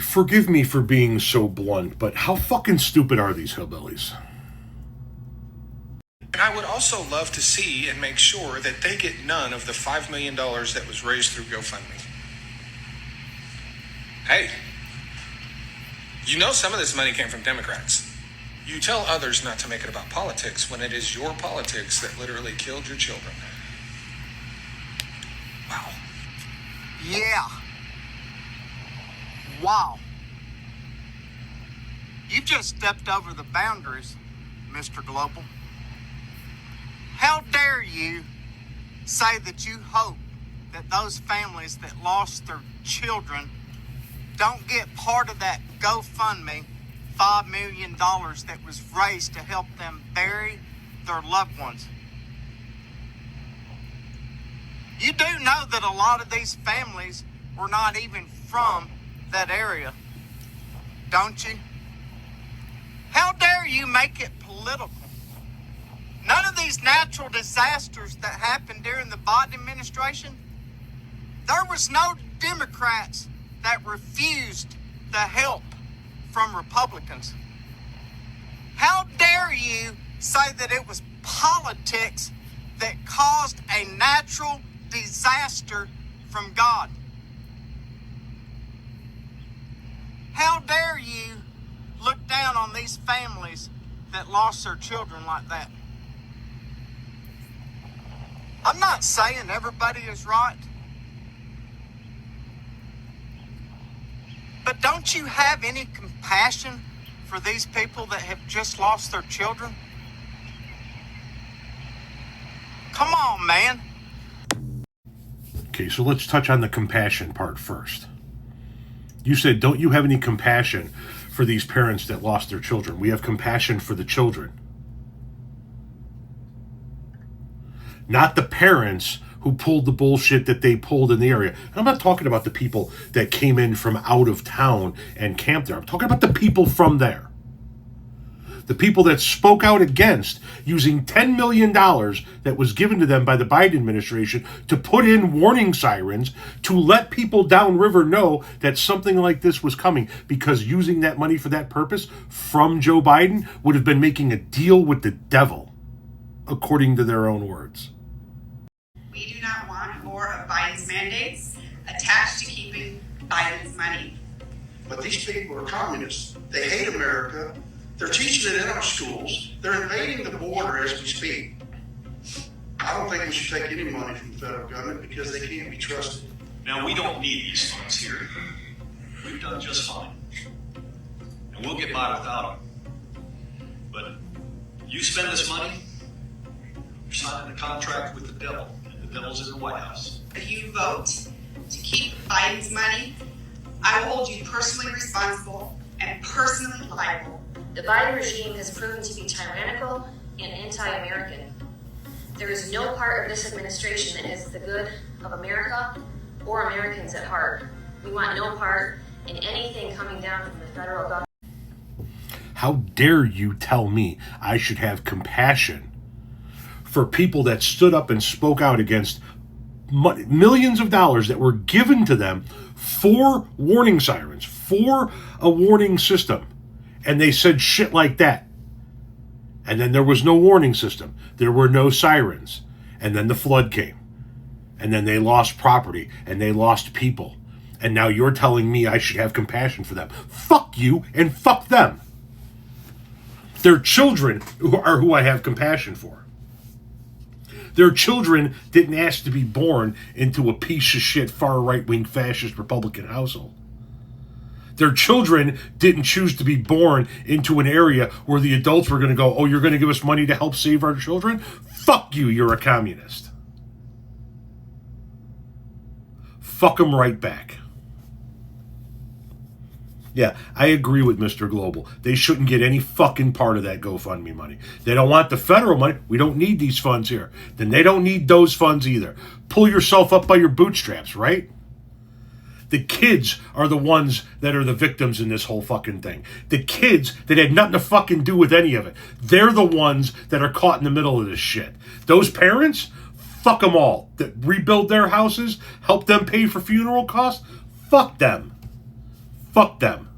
forgive me for being so blunt, but how fucking stupid are these hillbillies? And I would also love to see and make sure that they get none of the $5 million that was raised through GoFundMe. Hey, you know some of this money came from Democrats. You tell others not to make it about politics when it is your politics that literally killed your children. Wow. Yeah. Wow. You've just stepped over the boundaries, Mr. Global. How dare you say that you hope that those families that lost their children don't get part of that GoFundMe $5 million that was raised to help them bury their loved ones. You do know that a lot of these families were not even from that area, don't you? How dare you make it political? None of these natural disasters that happened during the Biden administration, there was no Democrats that refused the help from Republicans. How dare you say that it was politics that caused a natural disaster from God? How dare you look down on these families that lost their children like that? I'm not saying everybody is right, but don't you have any compassion for these people that have just lost their children? Come on, man. Okay, so let's touch on the compassion part first. You said, don't you have any compassion for these parents that lost their children? We have compassion for the children. Not the parents who pulled the bullshit that they pulled in the area. And I'm not talking about the people that came in from out of town and camped there. I'm talking about the people from there. The people that spoke out against using $10 million that was given to them by the Biden administration to put in warning sirens to let people downriver know that something like this was coming, because using that money for that purpose from Joe Biden would have been making a deal with the devil, according to their own words. We do not want more of Biden's mandates attached to keeping Biden's money. But these people are communists. They hate America. They're teaching it in our schools. They're invading the border as we speak. I don't think we should take any money from the federal government because they can't be trusted. Now, we don't need these funds here. We've done just fine. And we'll get by without them. But you spend this money, you're signing a contract with the devil, and the devil's in the White House. If you vote to keep Biden's money, I will hold you personally responsible and personally liable. The Biden regime has proven to be tyrannical and anti-American. There is no part of this administration that is the good of America or Americans at heart. We want no part in anything coming down from the federal government. How dare you tell me I should have compassion for people that stood up and spoke out against millions of dollars that were given to them for warning sirens, for a warning system. And they said shit like that. And then there was no warning system. There were no sirens. And then the flood came. And then they lost property. And they lost people. And now you're telling me I should have compassion for them. Fuck you and fuck them. Their children are who I have compassion for. Their children didn't ask to be born into a piece of shit far right-wing fascist Republican household. Their children didn't choose to be born into an area where the adults were going to go, oh, you're going to give us money to help save our children? Fuck you, you're a communist. Fuck them right back. Yeah, I agree with Mr. Global. They shouldn't get any fucking part of that GoFundMe money. They don't want the federal money. We don't need these funds here. Then they don't need those funds either. Pull yourself up by your bootstraps, right? The kids are the ones that are the victims in this whole fucking thing. The kids that had nothing to fucking do with any of it. They're the ones that are caught in the middle of this shit. Those parents, fuck them all. That rebuild their houses, help them pay for funeral costs, fuck them. Fuck them.